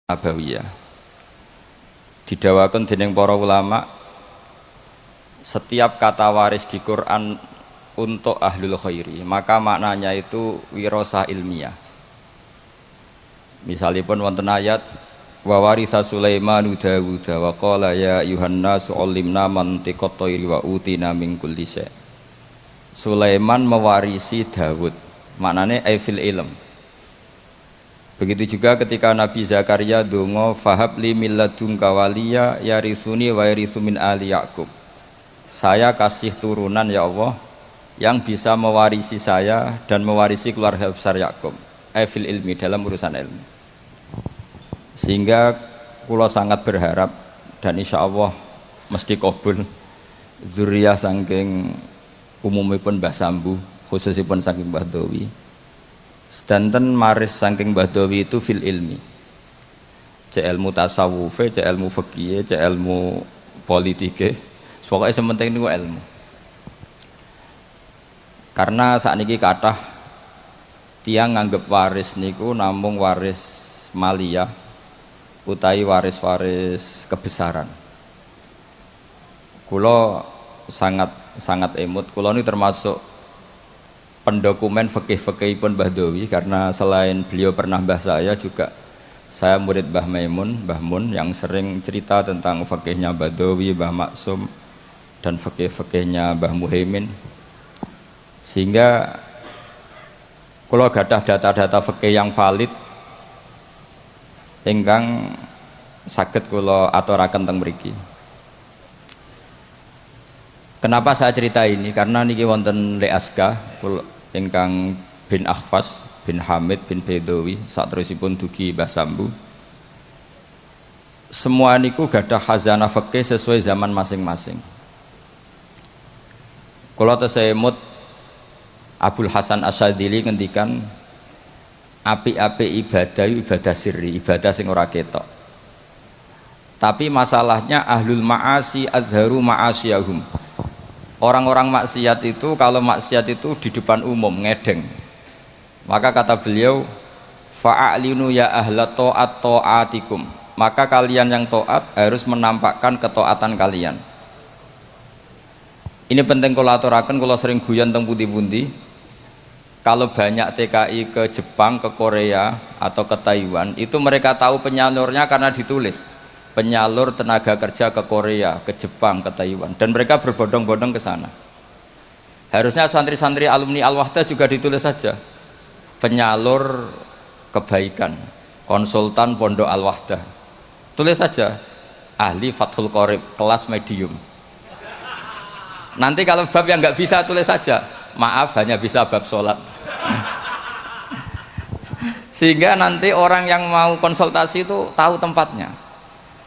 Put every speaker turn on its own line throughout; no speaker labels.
Nabawiyah. Didawakan dening para ulama, setiap kata waris di Quran untuk ahlul khairi, maka maknanya itu wirasah ilmiah. Misalipun wonten ayat wa waritha Sulaiman Dawud wa qala ya ayuhan nasu 'allimna mantiqat thairi wa utina min kulli syai'. Sulaiman mewarisi Dawud, maknanya fil ilm. Begitu juga ketika Nabi Zakaria donga fahabli min ladunka waliya yarithuni wa yarithu min ali Yaqub. Saya kasih turunan ya Allah yang bisa mewarisi saya dan mewarisi keluarga besar Yakub. Fil ilmi, dalam urusan ilmu. Sehingga kula sangat berharap dan insya Allah mesti kabul zuriyah saking umumipun Mbah Sambu, khususipun saking Mbah Dawi. Sedanten maris saking Mbah Dawi itu fil ilmi. Cek ilmu tasawuf, cek ilmu fikih, cek ilmu politik. Pokoknya sementing niku ilmu. Karena saat niki kathah tiang nganggep waris niku namung waris maliyah utawi waris-waris kebesaran. Kula sangat emut, kula ini termasuk pendokumen fikih-fikihipun Mbah Dawi, karena selain beliau pernah mbah saya juga saya murid Mbah Mun yang sering cerita tentang fikihnya Mbah Dawi, Mbah Maksum dan fikih-fikihnya Mbah Muhaimin. Sehingga kula gadah data-data fikih yang valid ingkang saged kula aturaken teng mriki. Kenapa saya cerita ini? Karena niki wonten Le Aska ingkang bin Akhfas bin Hamid bin Bedawi saterusipun dugi Mbah Sambu. Semua niku gadah khazanah fikih sesuai zaman masing-masing. Kula tesemut Abdul Hasan Asyadzili ngendikan api-api ibadah sirri, ibadah sing ora ketok. Tapi masalahnya ahlul ma'asi azharu ma'asiyahum. Orang-orang maksiat itu, kalau maksiat itu di depan umum ngedeng. Maka kata beliau, fa'alinu ya ahla ta'at ta'atikum. Maka kalian yang taat harus menampakkan ketaatan kalian. Ini penting kalau aturaken, kalau sering guyon teng pundi-pundi. Kalau banyak TKI ke Jepang, ke Korea atau ke Taiwan, itu mereka tahu penyalurnya karena ditulis. Penyalur tenaga kerja ke Korea, ke Jepang, ke Taiwan, dan mereka berbondong-bondong ke sana. Harusnya santri-santri alumni Al-Wahdah juga ditulis saja penyalur kebaikan, konsultan pondok Al-Wahdah, tulis saja ahli Fathul Qorib kelas medium. Nanti kalau bab yang nggak bisa tulis saja maaf hanya bisa bab sholat. Sehingga nanti orang yang mau konsultasi itu tahu tempatnya.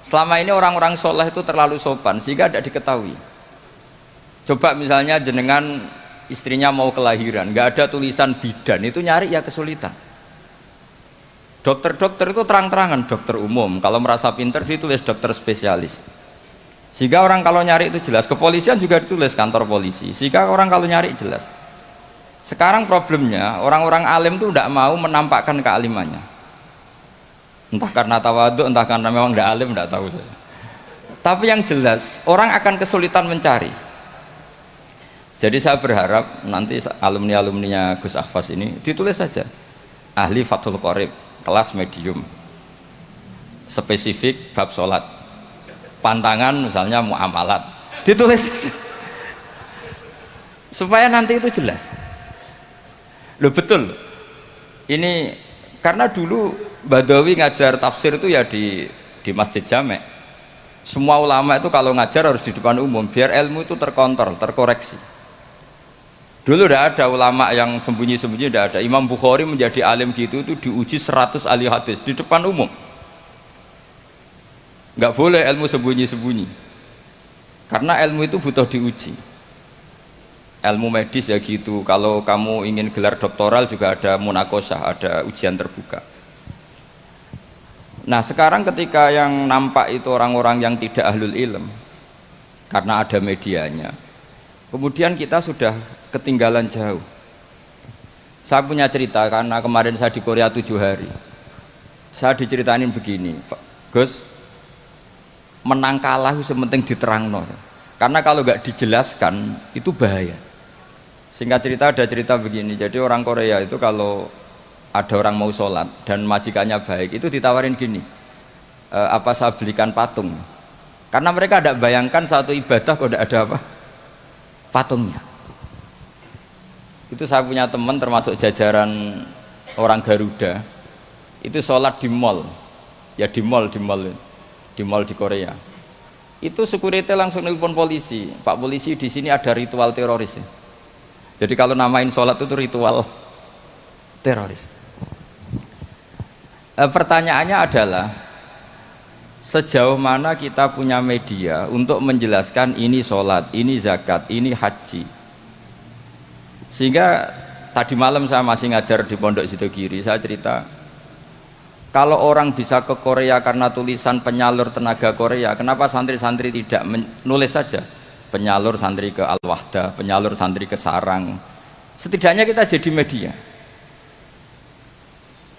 Selama ini orang-orang soleh itu terlalu sopan sehingga tidak diketahui. Coba misalnya jenengan istrinya mau kelahiran, nggak ada tulisan bidan, itu nyari ya kesulitan. Dokter-dokter itu terang-terangan dokter umum, kalau merasa pinter ditulis dokter spesialis. Sehingga orang kalau nyari itu jelas. Kepolisian juga ditulis kantor polisi, sehingga orang kalau nyari jelas. Sekarang problemnya orang-orang alim itu tidak mau menampakkan kealimannya. Entah karena tawaduk, entah karena memang tidak alim, tidak tahu saya. Tapi yang jelas orang akan kesulitan mencari. Jadi saya berharap nanti alumni-alumninya Gus Akhfas ini ditulis saja ahli Fathul Qorib kelas medium, spesifik bab sholat, pantangan misalnya muamalat, ditulis saja. Supaya nanti itu jelas. Loh betul ini, karena dulu Badawi ngajar tafsir itu ya di Masjid Jamek. Semua ulama itu kalau ngajar harus di depan umum biar ilmu itu terkontrol, terkoreksi. Dulu tidak ada ulama yang sembunyi-sembunyi, tidak ada. Imam Bukhari menjadi alim gitu itu diuji 100 ahli hadis di depan umum. Nggak boleh ilmu sembunyi-sembunyi. Karena ilmu itu butuh diuji. Ilmu medis ya gitu. Kalau kamu ingin gelar doktoral juga ada munakosah, ada ujian terbuka. Nah sekarang ketika yang nampak itu orang-orang yang tidak ahlul ilm, karena ada medianya, kemudian kita sudah ketinggalan jauh. Saya punya cerita karena kemarin saya di Korea 7 hari. Saya diceritain begini, Pak Gus, menang kalah itu sementing diterangno. Karena kalau nggak dijelaskan itu bahaya. Singkat cerita ada cerita begini, jadi orang Korea itu kalau ada orang mau sholat dan majikannya baik itu ditawarin gini, apa saya belikan patung? Karena mereka tidak bayangkan satu ibadah kok tidak ada apa patungnya. Itu saya punya teman termasuk jajaran orang Garuda, itu sholat di mall, ya di mall di Korea. Itu security langsung nelpon polisi, Pak polisi di sini ada ritual teroris. Jadi kalau namain sholat itu ritual teroris. Pertanyaannya adalah sejauh mana kita punya media untuk menjelaskan ini sholat, ini zakat, ini haji. Sehingga tadi malam saya masih ngajar di Pondok Sidogiri, saya cerita kalau orang bisa ke Korea karena tulisan penyalur tenaga Korea, kenapa santri-santri tidak menulis saja penyalur santri ke Al-Wahdah, penyalur santri ke Sarang. Setidaknya kita jadi media.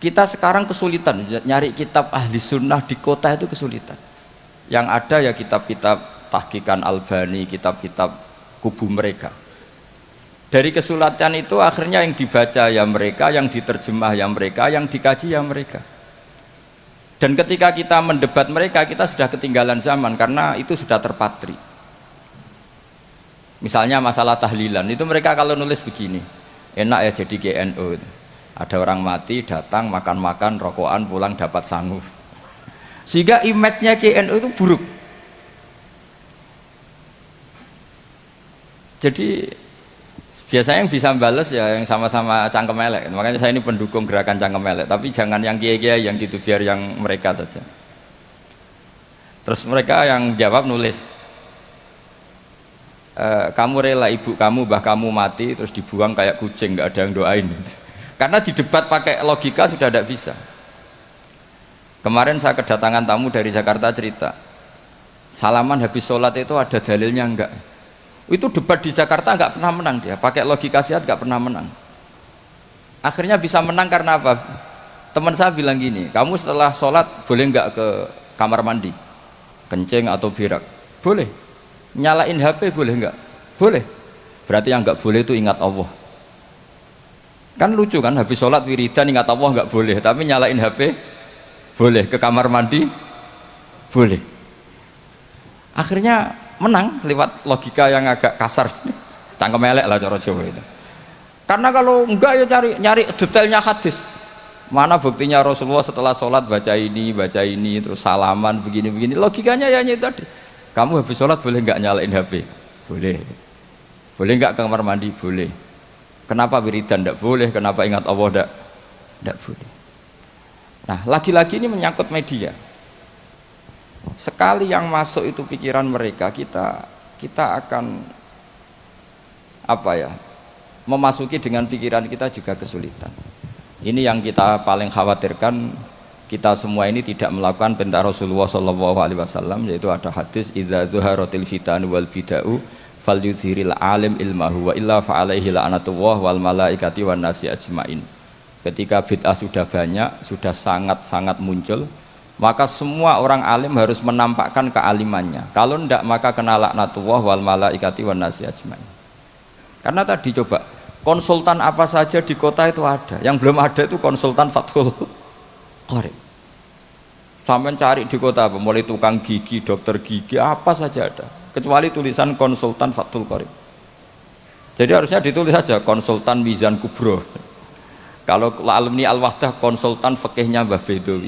Kita sekarang kesulitan nyari kitab ahli sunnah di kota, itu kesulitan. Yang ada ya kitab-kitab tahqiqan Albani, kitab-kitab kubu mereka. Dari kesulitan itu akhirnya yang dibaca ya mereka, yang diterjemah ya mereka, yang dikaji ya mereka. Dan ketika kita mendebat mereka, kita sudah ketinggalan zaman karena itu sudah terpatri. Misalnya masalah tahlilan, itu mereka kalau nulis begini, enak ya jadi GNU. Ada orang mati, datang, makan-makan, rokokan, pulang dapat sangu. Sehingga image-nya GNU itu buruk. Jadi biasanya yang bisa balas ya yang sama-sama cangkem elek. Makanya saya ini pendukung gerakan cangkem elek, tapi jangan yang kiai-kiai yang gitu, biar yang mereka saja. Terus mereka yang jawab nulis, kamu rela ibu kamu, mbah kamu mati terus dibuang kayak kucing, nggak ada yang doain. Karena di debat pakai logika sudah tidak bisa. Kemarin saya kedatangan tamu dari Jakarta cerita, salaman habis sholat itu ada dalilnya enggak? Itu debat di Jakarta nggak pernah menang dia, pakai logika sehat nggak pernah menang. Akhirnya bisa menang karena apa? Teman saya bilang gini, kamu setelah sholat boleh nggak ke kamar mandi, kencing atau berak? Boleh. Nyalain HP boleh nggak? Boleh. Berarti yang nggak boleh itu ingat Allah. Kan lucu kan, habis sholat wiridan ingat Allah nggak boleh, tapi nyalain HP boleh, ke kamar mandi boleh. Akhirnya menang lewat logika yang agak kasar, cangkem elek lah cara Jawa itu. Karena kalau enggak ya nyari detailnya hadis. Mana buktinya Rasulullah setelah sholat baca ini terus salaman begini. Logikanya ya itu tadi. Kamu habis sholat boleh nggak nyalain HP? Boleh. Boleh nggak ke kamar mandi? Boleh. Kenapa wiridan tidak boleh? Kenapa ingat Allah tidak boleh? Nah, lagi-lagi ini menyangkut media. Sekali yang masuk itu pikiran mereka, kita akan apa ya? Memasuki dengan pikiran kita juga kesulitan. Ini yang kita paling khawatirkan, kita semua ini tidak melakukan perintah Rasulullah SAW, yaitu ada hadis idza zuharatil fitan wal bid'u falyudhiril alim ilmahu wa illa fa'alaihi la'natullah wal malaikati wan nasi ajmain. Ketika bid'ah sudah banyak, sudah sangat-sangat muncul, maka semua orang alim harus menampakkan kealimannya. Kalau tidak maka kena laknatullah wal malaikati wan nasi ajmain. Karena tadi coba konsultan apa saja di kota itu ada, yang belum ada itu konsultan Fathul Qorib. Sampai cari di kota apa, mulai tukang gigi, dokter gigi, apa saja ada, kecuali tulisan konsultan Fathul Qorib. Jadi harusnya ditulis saja konsultan Mizan Kubro. Kalau alumni Al-Wahdah konsultan fikihnya Mbah Bedowi,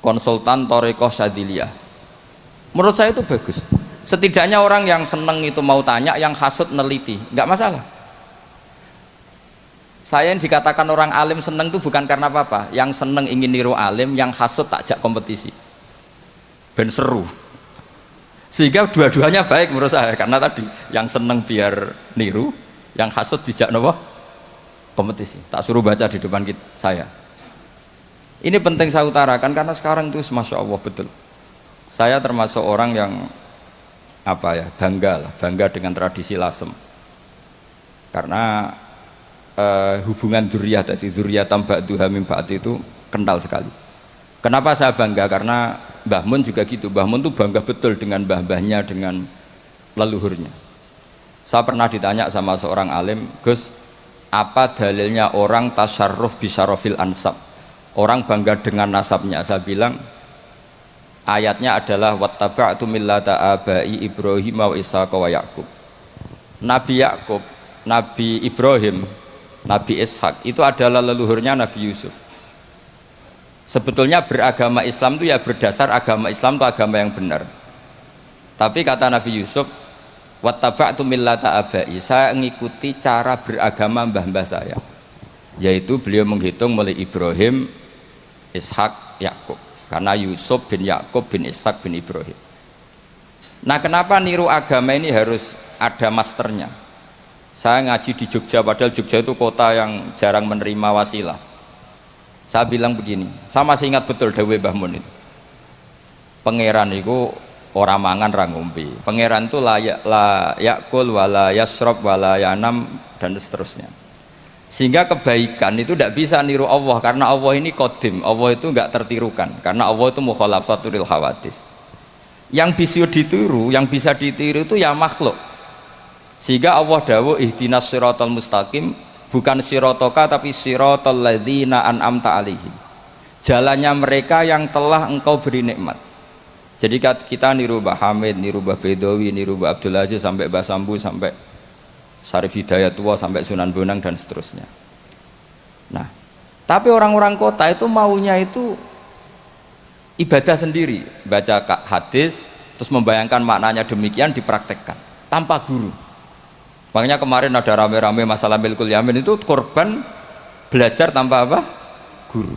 konsultan Thariqah Syadziliyah. Menurut saya itu bagus. Setidaknya orang yang seneng itu mau tanya, yang hasud neliti, nggak masalah. Saya yang dikatakan orang alim seneng itu bukan karena apa-apa. Yang seneng ingin niru alim, yang hasud takjak kompetisi. Ben seru. Sehingga dua-duanya baik menurut saya, karena tadi yang seneng biar niru, yang hasud dijak nopo kompetisi. Tak suruh baca di depan saya. Ini penting saya utarakan karena sekarang itu masya Allah betul. Saya termasuk orang yang apa ya, bangga dengan tradisi lasem. Karena hubungan dzurriyyah tadi, dzurriyyatan ba'duha min ba'd itu kental sekali. Kenapa saya bangga? Karena Mbah Mun juga gitu. Mbah Mun tuh bangga betul dengan mbah-mbahnya, dengan leluhurnya. Saya pernah ditanya sama seorang alim, Gus, apa dalilnya orang tasyarruf bisyarofil ansab? Orang bangga dengan nasabnya. Saya bilang, ayatnya adalah wattaba'tu millata abai Ibrahim wa Ishaq wa Yaqub. Nabi Yakub, Nabi Ibrahim, Nabi Ishak itu adalah leluhurnya Nabi Yusuf. Sebetulnya beragama Islam itu ya berdasar agama Islam itu agama yang benar. Tapi kata Nabi Yusuf, wattaba'tu millata abai, saya mengikuti cara beragama mbah-mbah saya. Yaitu beliau menghitung mulai Ibrahim, Ishak, Yakub. Karena Yusuf bin Yakub bin Ishak bin Ibrahim. Nah, kenapa niru agama ini harus ada masternya? Saya ngaji di Jogja, padahal Jogja itu kota yang jarang menerima wasilah. Saya bilang begini, saya masih ingat betul dawuh Mbah Mun itu. Pangeran itu ora mangan ra ngombe. Pangeran itu la yakul wala yasrob wala yanam dan seterusnya. Sehingga kebaikan itu tidak bisa niru Allah, karena Allah ini qadim, Allah itu enggak tertirukan, karena Allah itu mukhalafatul hawadis. Yang bisa ditiru, yang bisa ditiru itu ya makhluk. Sehingga Allah dawuh ihdinas siratal mustaqim, bukan sirotoka tapi siratal ladzina an'amta alaihim, jalannya mereka yang telah engkau beri nikmat. Jadi kita niru Mbah Hamid, niru Mbah Bedawi, niru Mbah Abdul Aziz, sampai Mbah Sambu, sampai Syarif Hidayatullah, sampai Sunan Bonang dan seterusnya. Nah, tapi orang-orang kota itu maunya itu ibadah sendiri, baca hadis terus membayangkan maknanya demikian, dipraktekkan tanpa guru. Makanya kemarin ada rame-rame masalah milkul yamin itu korban belajar tanpa apa? Guru.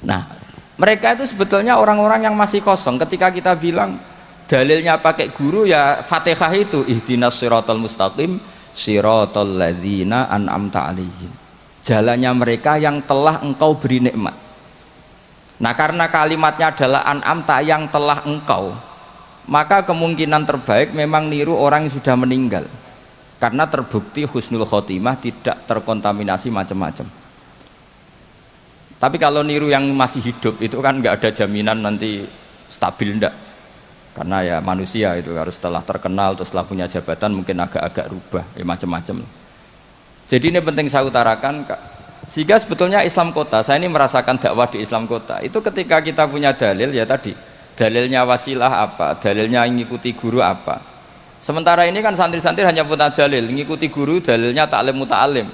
Nah, mereka itu sebetulnya orang-orang yang masih kosong. Ketika kita bilang dalilnya pakai guru, ya Fatihah itu ihdinas siratal mustaqim siratal ladzina an'amta alaihim, jalannya mereka yang telah engkau beri nikmat. Nah, karena kalimatnya adalah an'amta, yang telah engkau, maka kemungkinan terbaik memang niru orang yang sudah meninggal, karena terbukti husnul khotimah, tidak terkontaminasi macam-macam. Tapi kalau niru yang masih hidup itu kan nggak ada jaminan nanti stabil, enggak, karena ya manusia itu harus setelah terkenal terus setelah punya jabatan mungkin agak-agak rubah ya macam-macam. Jadi ini penting saya utarakan, sehingga sebetulnya Islam kota, saya ini merasakan dakwah di Islam kota itu ketika kita punya dalil, ya tadi dalilnya wasilah apa, dalilnya mengikuti guru apa. Sementara ini kan santri-santri hanya punya dalil mengikuti guru, dalilnya taklim muta'alim.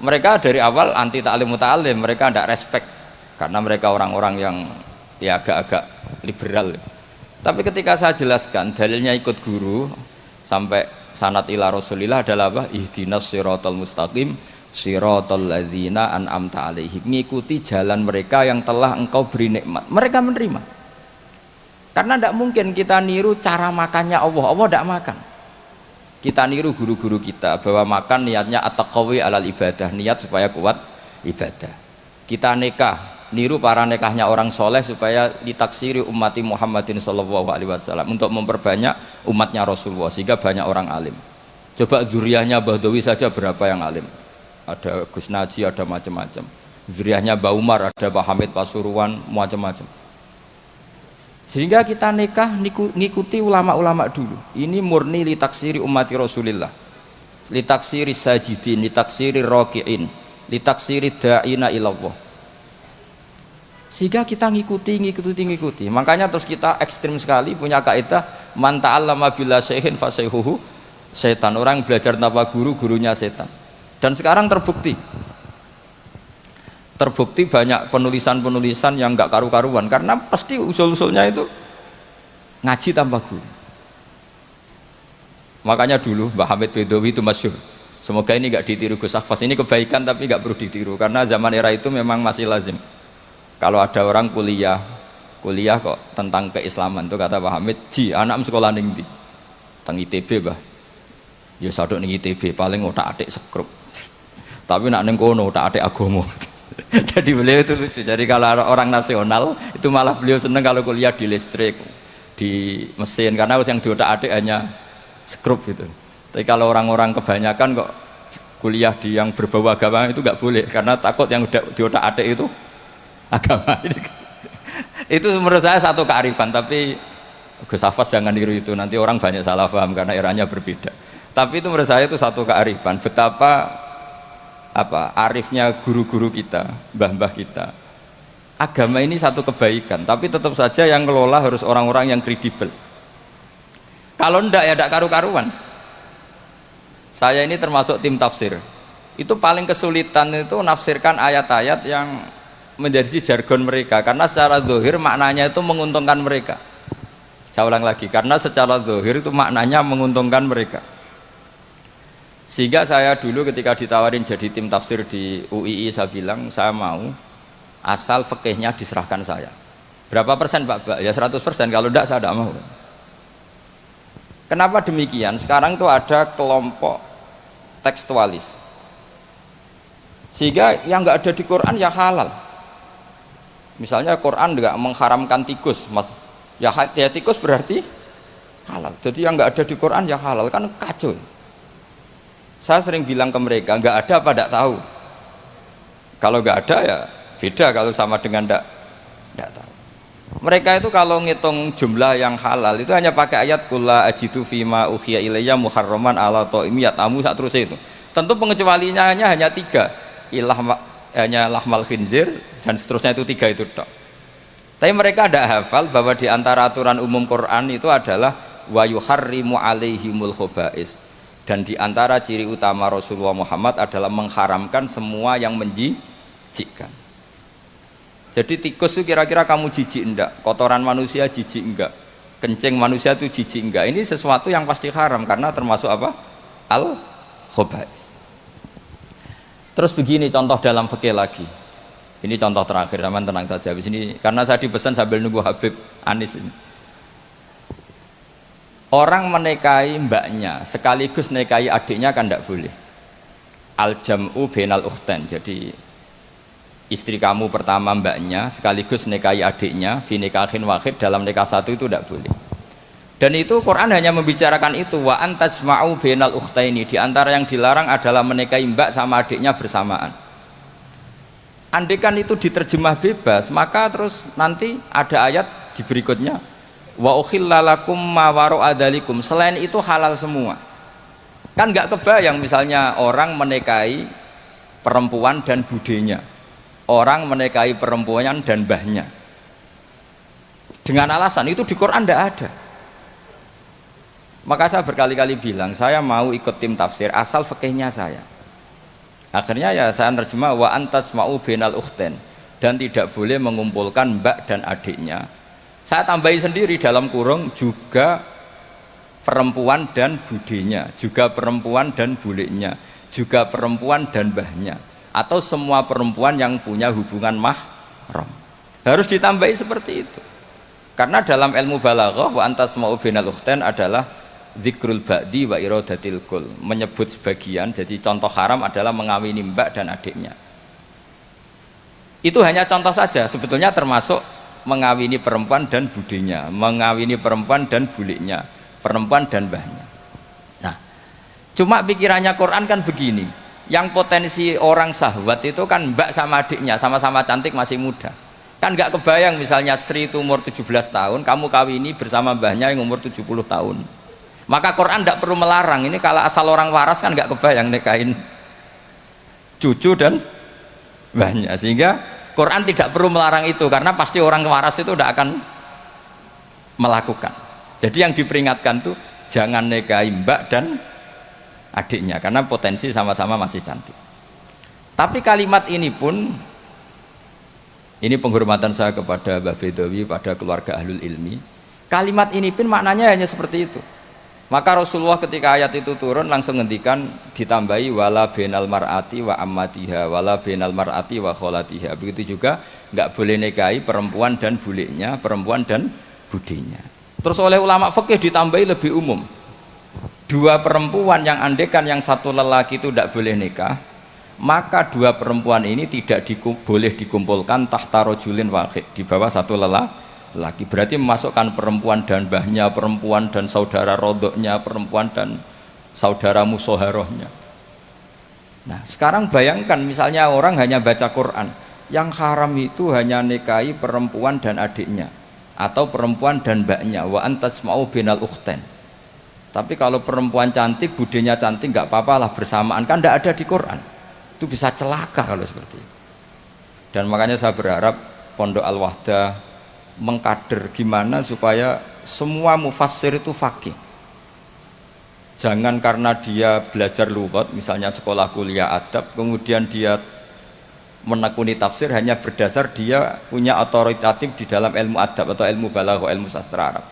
Mereka dari awal anti taklim muta'alim, mereka tidak respect karena mereka orang-orang yang ya agak-agak liberal. Tapi ketika saya jelaskan dalilnya ikut guru sampai sanad ila Rasulillah adalah apa? Ihdinas siratal mustaqim siratal ladzina an'amta alaihim, mengikuti jalan mereka yang telah engkau beri nikmat. Mereka menerima. Karena tidak mungkin kita niru cara makannya Allah. Allah tidak makan. Kita niru guru-guru kita bahwa makan niatnya at-taqawi alal ibadah, niat supaya kuat ibadah. Kita nikah, niru para nikahnya orang soleh supaya ditaksiri ummati Muhammadin sallallahu alaihi wasallam, untuk memperbanyak umatnya Rasulullah sehingga banyak orang alim. Coba zuriyahnya Mbah Dawi saja berapa yang alim, ada Gus Naji, ada macam-macam. Zuriyahnya Mbah Umar, ada Pak Hamid Pasuruan, macam-macam. Sehingga kita nikah ngikuti ulama-ulama dulu. Ini murni litaksiri ummati Rasulillah, litaksiri sajidin, litaksiri roki'in, litaksiri da'ina ilallah. Sehingga kita ngikuti. Makanya terus kita ekstrim sekali punya kaidah man ta'allama bila syaihin fasayhuhu setan. Orang belajar tanpa guru, gurunya setan. Dan sekarang terbukti banyak penulisan-penulisan yang enggak karu-karuan, karena pasti usul-usulnya itu ngaji tanpa guru. Makanya dulu Mbah Hamid Bedawi itu masyhur, semoga ini enggak ditiru Gus Akhfas, ini kebaikan tapi enggak perlu ditiru, karena zaman era itu memang masih lazim kalau ada orang kuliah kok tentang keislaman itu kata Pak Hamid, ji anak sekolah ning ndi? Teng ITB, Mbah. Ya sadok ning ITB paling otak-atik sekrup. Tapi nak ning kono otak-atik agama. Jadi beliau itu lucu. Jadi kalau orang nasional itu malah beliau seneng kalau kuliah di listrik, di mesin, karena yang di otak-atik hanya skrup gitu. Tapi kalau orang-orang kebanyakan kok kuliah di yang berbau agama itu nggak boleh, karena takut yang di otak-atik itu agama. Itu menurut saya satu kearifan, tapi Gus Hafaz jangan niru itu, nanti orang banyak salah paham karena eranya berbeda. Tapi itu menurut saya itu satu kearifan, betapa arifnya guru-guru kita, mbah-mbah kita. Agama ini satu kebaikan, tapi tetap saja yang kelola harus orang-orang yang kredibel. Kalau ndak ya ndak karu-karuan. Saya ini termasuk tim tafsir. Itu paling kesulitan itu nafsirkan ayat-ayat yang menjadi jargon mereka, karena secara zahir maknanya itu menguntungkan mereka. Saya ulang lagi, karena secara zahir itu maknanya menguntungkan mereka. Sehingga saya dulu ketika ditawarin jadi tim tafsir di UII, saya bilang saya mau asal fikihnya diserahkan saya. Berapa persen Pak? Ya 100%, kalau tidak saya tidak mau. Kenapa demikian? Sekarang itu ada kelompok tekstualis, sehingga yang nggak ada di Quran ya halal. Misalnya Quran nggak mengharamkan tikus, mas, ya tikus berarti halal. Jadi yang nggak ada di Quran ya halal, kan kacau. Saya sering bilang ke mereka, nggak ada apa tidak tahu. Kalau nggak ada ya beda kalau sama dengan tidak tahu. Mereka itu kalau ngitung jumlah yang halal itu hanya pakai ayat kulla ajidu fima ukhiya ilayya muharraman ala ta'imi yatamu seterusnya itu. Tentu pengecualiannya hanya 3, hanya lahmal khinzir dan seterusnya, itu 3 itu tok. Tapi mereka tidak hafal bahwa di antara aturan umum Quran itu adalah wa yuharrimu alaihimul khobais, dan di antara ciri utama Rasulullah Muhammad adalah mengharamkan semua yang menjijikkan. Jadi tikus itu kira-kira kamu jijik enggak? Kotoran manusia jijik enggak? Kencing manusia itu jijik enggak? Ini sesuatu yang pasti haram karena termasuk apa? Al-khobais. Terus begini contoh dalam fikih lagi. Ini contoh terakhir, teman tenang saja. Di sini karena saya dipesan sambil nunggu Habib Anis ini. Orang menikahi mbaknya sekaligus nikahi adiknya kan tidak boleh. Al-jam'u bainal ukhtain. Jadi istri kamu pertama mbaknya sekaligus nikahi adiknya fi nikahin wahid, dalam nikah satu itu tidak boleh. Dan itu Quran hanya membicarakan itu, wa antajma'u bainal ukhtaini, di antara yang dilarang adalah menikahi mbak sama adiknya bersamaan. Andai kan itu diterjemah bebas, maka terus nanti ada ayat di berikutnya wa ukhillalakum ma wara'a dzalikum, selain itu halal semua. Kan nggak kebayang misalnya orang menikahi perempuan dan budenya, orang menikahi perempuan dan mbahnya, dengan alasan itu di Quran tidak ada. Maka saya berkali-kali bilang saya mau ikut tim tafsir asal fikihnya saya. Akhirnya ya saya terjemah wa antasma'u bainal ukhtain, dan tidak boleh mengumpulkan mbak dan adiknya. Saya tambahi sendiri dalam kurung juga perempuan dan budenya, juga perempuan dan bulenya, juga perempuan dan mbahnya, atau semua perempuan yang punya hubungan mahram. Harus ditambahi seperti itu. Karena dalam ilmu balaghah wa antasma'u bainal ukhtain adalah zikrul ba'di wa iradatil kul, menyebut sebagian. Jadi contoh haram adalah mengawini mbak dan adiknya. Itu hanya contoh saja, sebetulnya termasuk mengawini perempuan dan budenya, mengawini perempuan dan buliknya, perempuan dan mbahnya. Nah, cuma pikirannya Quran kan begini, yang potensi orang syahwat itu kan mbak sama adiknya, sama-sama cantik masih muda. Kan nggak kebayang misalnya Sri itu umur 17 tahun, kamu kawini bersama mbahnya yang umur 70 tahun. Maka Quran tidak perlu melarang. Ini kalau asal orang waras kan nggak kebayang nikahin cucu dan mbahnya, sehingga Quran tidak perlu melarang itu karena pasti orang waras itu tidak akan melakukan. Jadi yang diperingatkan tuh jangan nikahi mbak dan adiknya karena potensi sama-sama masih cantik. Tapi kalimat ini pun, ini penghormatan saya kepada Mbah Bedawi, pada keluarga ahlul ilmi, kalimat ini pun maknanya hanya seperti itu. Maka Rasulullah ketika ayat itu turun langsung ngendikan, ditambahi wala bainal mar'ati wa ammatiha wala bainal mar'ati wa kholatiha. Begitu juga nggak boleh nikahi perempuan dan buliknya, perempuan dan budinya. Terus oleh ulama fikih ditambahi lebih umum, dua perempuan yang andekan yang satu lelaki itu tidak boleh nikah, maka dua perempuan ini tidak boleh dikumpulkan tahta rajulin wahid, di bawah satu lelaki. Berarti memasukkan perempuan dan mbahnya, perempuan dan saudara rodoknya, perempuan dan saudara musoharohnya. Nah sekarang bayangkan misalnya orang hanya baca Quran, Yang haram itu hanya nikahi perempuan dan adiknya atau perempuan dan mbaknya. Wa antasma'u binal ukhtain. Tapi kalau perempuan cantik, budenya cantik, nggak apa-apa lah bersamaan, kan tidak ada di Quran. Itu bisa celaka kalau seperti itu. Dan makanya saya berharap Pondok Al-Wahdah mengkader gimana supaya semua mufassir itu faqih. Jangan karena dia belajar lughat, misalnya sekolah kuliah adab, kemudian dia menekuni tafsir hanya berdasar dia punya otoritatif di dalam ilmu adab atau ilmu balaghah, ilmu sastra Arab.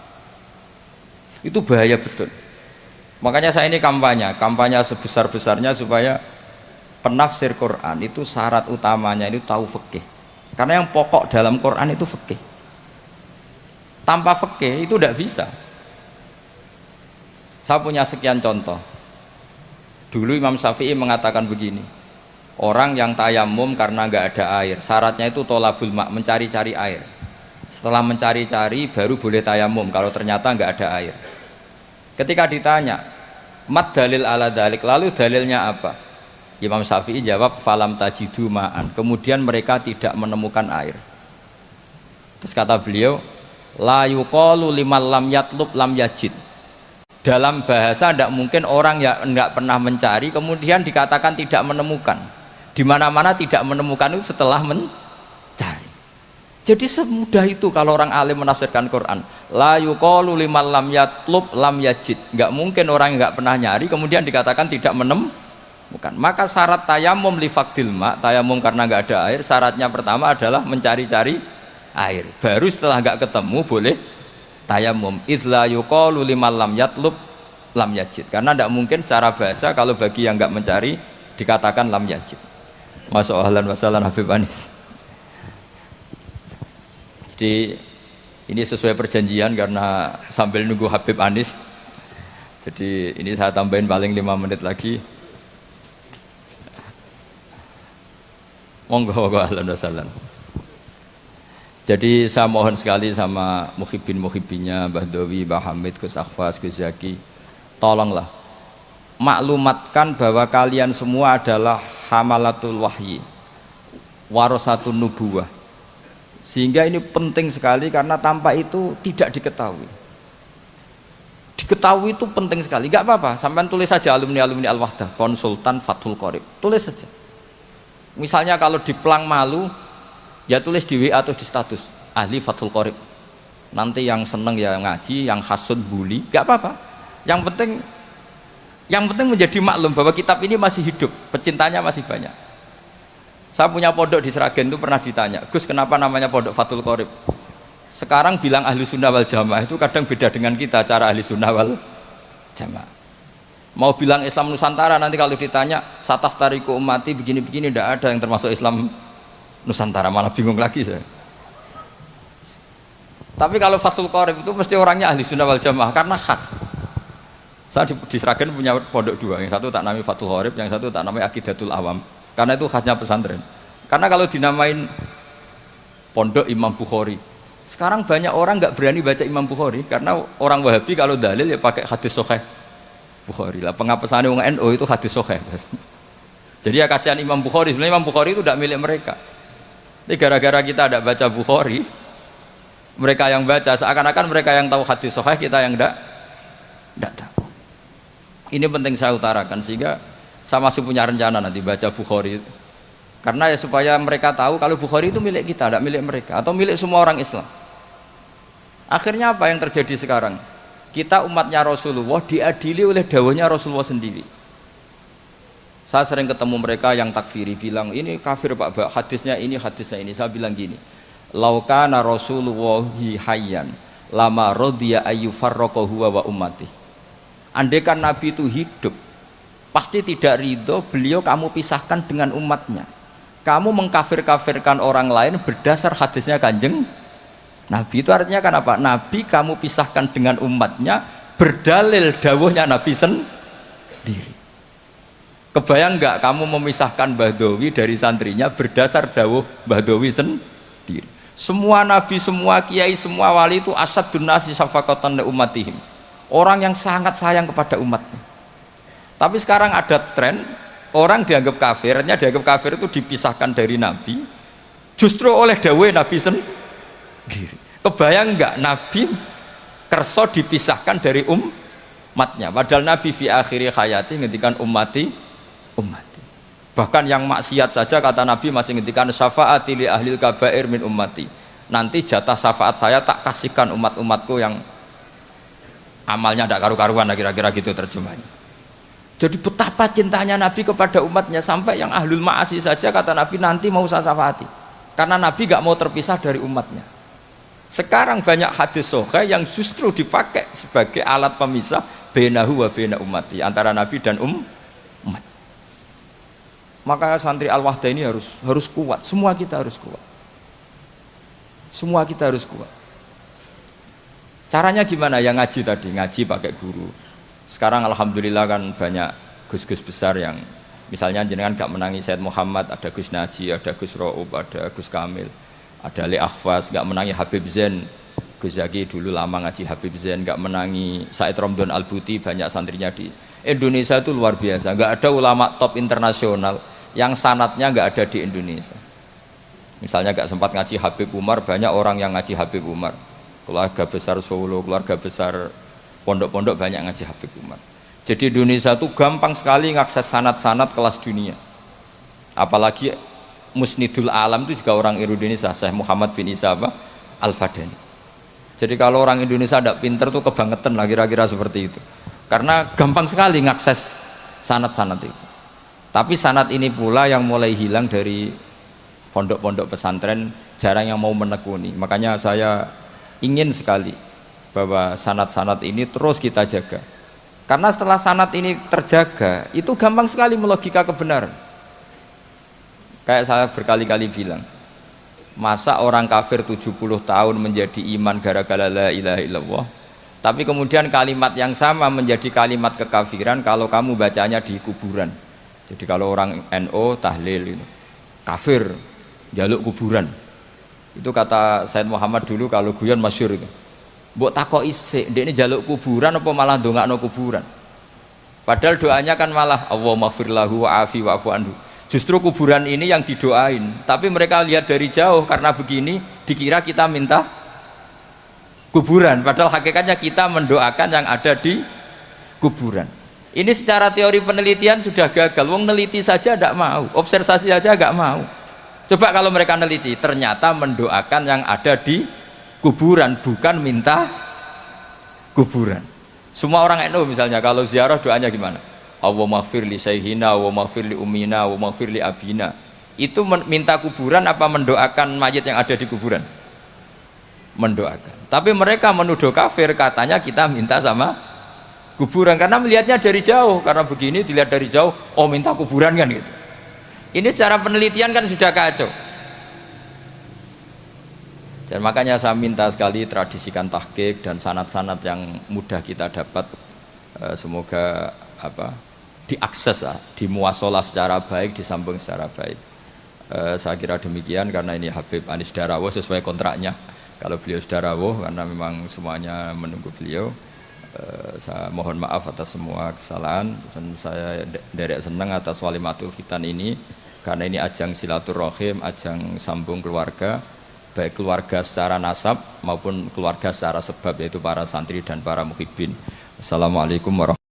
Itu bahaya betul. Makanya saya ini kampanye sebesar-besarnya supaya penafsir Quran itu syarat utamanya itu tahu fikih. Karena yang pokok dalam Quran itu fikih. Tanpa fikih itu tidak bisa. Saya punya sekian contoh. Dulu Imam Syafi'i mengatakan begini, orang yang tayamum karena nggak ada air, syaratnya itu tolabul ma', mencari-cari air. Setelah mencari-cari baru boleh tayamum kalau ternyata nggak ada air. Ketika ditanya, mat dalil ala dalik, lalu dalilnya apa? Imam Syafi'i jawab, falam tajidu ma'an. Kemudian mereka tidak menemukan air. Terus kata beliau, la yuqalu liman lam yatlub lam yajid. Dalam bahasa tidak mungkin orang yang enggak pernah mencari kemudian dikatakan tidak menemukan. Di mana-mana tidak menemukan itu setelah mencari. Jadi semudah itu kalau orang alim menafsirkan Quran. La yuqalu liman lam yatlub lam yajid. Enggak mungkin orang yang enggak pernah nyari kemudian dikatakan tidak menemukan. Maka syarat tayamum li faqdil ma, tayamum karena enggak ada air, syaratnya pertama adalah mencari-cari air. Baru setelah enggak ketemu boleh tayamum. Idza yuqalu liman lam yatlub lam yajid. Karena enggak mungkin secara bahasa kalau bagi yang enggak mencari dikatakan lam yajid. Masya Allah wa sallam Habib Anis. Jadi ini sesuai perjanjian karena sambil nunggu Habib Anis. Jadi ini saya tambahin paling 5 menit lagi. Monggo ahlan wa sahlan. Jadi saya mohon sekali sama muhibbin-muhibbinya Mbah Dowi, Mbah Hamid, Gus Akhfas, Gus Zaki, tolonglah maklumatkan bahwa kalian semua adalah hamalatul wahyi, warasatun nubuwah. Sehingga ini penting sekali karena tanpa itu tidak diketahui. Diketahui itu penting sekali. Gak apa-apa, sampai tulis saja alumni Al-Wahdah, konsultan Fathul Qorib, tulis saja. Misalnya kalau di Plang Malu, ya tulis di WA atau di status ahli Fathul Qorib. Nanti yang seneng ya ngaji, yang hasud bully, gak apa-apa. Yang penting menjadi maklum bahwa kitab ini masih hidup, pecintanya masih banyak. Saya punya pondok di Sragen itu pernah ditanya, Gus kenapa namanya pondok Fathul Qorib? Sekarang bilang ahli sunnah wal jamaah itu kadang beda dengan kita cara ahli sunnah wal jamaah. Mau bilang Islam Nusantara nanti kalau ditanya sataf tariku umati begini-begini tidak ada yang termasuk Islam Nusantara, malah bingung lagi saya. Tapi kalau Fathul Qorib itu mesti orangnya ahli sunnah wal jamaah karena khas. Saya di Sragen punya pondok 2, yang satu tak namai Fathul Qorib, yang satu tak namai Aqidatul Awam. Karena itu khasnya pesantren. Karena kalau dinamain pondok Imam Bukhari, sekarang banyak orang nggak berani baca Imam Bukhari karena orang Wahabi kalau dalil ya pakai hadis sahih Bukhari lah. Pengapesannya orang NU itu hadis sahih. Jadi ya kasihan Imam Bukhari. Sebenarnya Imam Bukhari itu tidak milik mereka. Tapi gara-gara kita tidak baca Bukhari, mereka yang baca seakan-akan mereka yang tahu hadis sahih, kita yang tidak tahu. Ini penting saya utarakan sehingga saya masih punya rencana nanti baca Bukhari karena ya supaya mereka tahu kalau Bukhari itu milik kita, tidak milik mereka atau milik semua orang Islam. Akhirnya apa yang terjadi sekarang? Kita umatnya Rasulullah diadili oleh dawahnya Rasulullah sendiri. Saya sering ketemu mereka yang takfiri bilang ini kafir Pak, hadisnya ini. Saya bilang gini, laukana Rasulullahi hayyan lama rodiya ayyufarraqa huwa wa ummati. Andaikan Nabi itu hidup pasti tidak ridho beliau kamu pisahkan dengan umatnya. Kamu mengkafir-kafirkan orang lain berdasar hadisnya Kanjeng Nabi. Itu artinya kan apa? Nabi kamu pisahkan dengan umatnya berdalil dawuhnya Nabi sendiri. Kebayang nggak kamu memisahkan Mbah Dowi dari santrinya berdasar dawuh Mbah Dowi sendiri? Semua nabi, semua kiai, semua wali itu asadun nasi syafaqatan li ummatihim. Orang yang sangat sayang kepada umatnya. Tapi sekarang ada tren orang dianggap kafir, artinya dianggap kafir itu dipisahkan dari Nabi, Justru oleh dawuhe Nabi sendiri. Kebayang enggak Nabi kerso dipisahkan dari umatnya, padahal Nabi fi akhiri hayati ngendikan ummati. Bahkan yang maksiat saja kata Nabi masih ngendikan syafaati li ahlil kabair min ummati, nanti jatah syafaat saya tak kasihkan umat-umatku yang amalnya tidak karu-karuan, kira-kira gitu terjemahnya. Jadi betapa cintanya Nabi kepada umatnya, sampai yang ahlul ma'asi saja kata Nabi nanti mau saya syafaati, karena Nabi gak mau terpisah dari umatnya. Sekarang banyak hadis sahih yang justru dipakai sebagai alat pemisah bainahu wa baina ummati, antara Nabi dan umat. Maka santri Al-Wahdah ini harus kuat, semua kita harus kuat. Semua kita harus kuat. Caranya gimana? Yang ngaji tadi, ngaji pakai guru. Sekarang alhamdulillah kan banyak gus-gus besar yang misalnya jenengan gak menangi Said Muhammad, ada Gus Naji, ada Gus Ro'ub, ada Gus Kamil, ada Ali Akhfas, gak menangi Habib Zain. Gus Zaki dulu lama ngaji Habib Zain, gak menangi Said Romdon Al-Buti, banyak santrinya di Indonesia itu luar biasa. Gak ada ulama top internasional yang sanatnya gak ada di Indonesia. Misalnya gak sempat ngaji Habib Umar, banyak orang yang ngaji Habib Umar. Keluarga besar Solo, keluarga besar pondok-pondok banyak ngaji Habib Umar. Jadi Indonesia itu gampang sekali ngakses sanad-sanad kelas dunia. Apalagi Musnidul Alam itu juga orang Indonesia, Syekh Muhammad bin Isa Al-Fadani. Jadi kalau orang Indonesia tidak pinter tuh kebangetan lah, kira-kira seperti itu. Karena gampang sekali ngakses sanad-sanad itu. Tapi sanad ini pula yang mulai hilang dari pondok-pondok pesantren, jarang yang mau menekuni. Makanya saya ingin sekali bahwa sanad-sanad ini terus kita jaga, karena setelah sanad ini terjaga, itu gampang sekali melogika kebenaran. Kayak saya berkali-kali bilang, masa orang kafir 70 tahun menjadi iman gara-gara la ilaha illallah, tapi kemudian kalimat yang sama menjadi kalimat kekafiran kalau kamu bacanya di kuburan. Jadi kalau orang NO tahlil ini kafir, jaluk kuburan. Itu kata Said Muhammad dulu kalau guyon masyhur itu. Mbok takoki sik, ndekne jaluk kuburan apa malah ndongakno kuburan? Padahal doanya kan malah Allahumma firlahu wa afi wa'fu anhu. Justru kuburan ini yang didoain, tapi mereka lihat dari jauh, karena begini dikira kita minta kuburan, padahal hakikatnya kita mendoakan yang ada di kuburan. Ini secara teori penelitian sudah gagal. Wong neliti saja tidak mau, observasi saja nggak mau. Coba kalau mereka neliti, ternyata mendoakan yang ada di kuburan, bukan minta kuburan. Semua orang NU misalnya kalau ziarah doanya gimana? Allahumma maghfir li sayhina, Allahumma maghfir li ummina, Allahumma maghfir li abina. Itu minta kuburan apa mendoakan mayit yang ada di kuburan? Mendoakan. Tapi mereka menuduh kafir, katanya kita minta sama kuburan, karena melihatnya dari jauh. Karena begini dilihat dari jauh, oh minta kuburan kan gitu. Ini secara penelitian kan sudah kacau. Dan makanya saya minta sekali tradisikan tahqiq dan sanad-sanad yang mudah kita dapat, semoga diakses, dimuasalah secara baik, disambung secara baik. Saya kira demikian, karena ini Habib Anis Darawuh sesuai kontraknya. Kalau beliau sudah rawuh, karena memang semuanya menunggu beliau. Saya mohon maaf atas semua kesalahan, dan saya derek senang atas walimatul khitan ini, karena ini ajang silaturahim, ajang sambung keluarga, baik keluarga secara nasab maupun keluarga secara sebab, yaitu para santri dan para muhibbin. Assalamualaikum warahmatullahi wabarakatuh.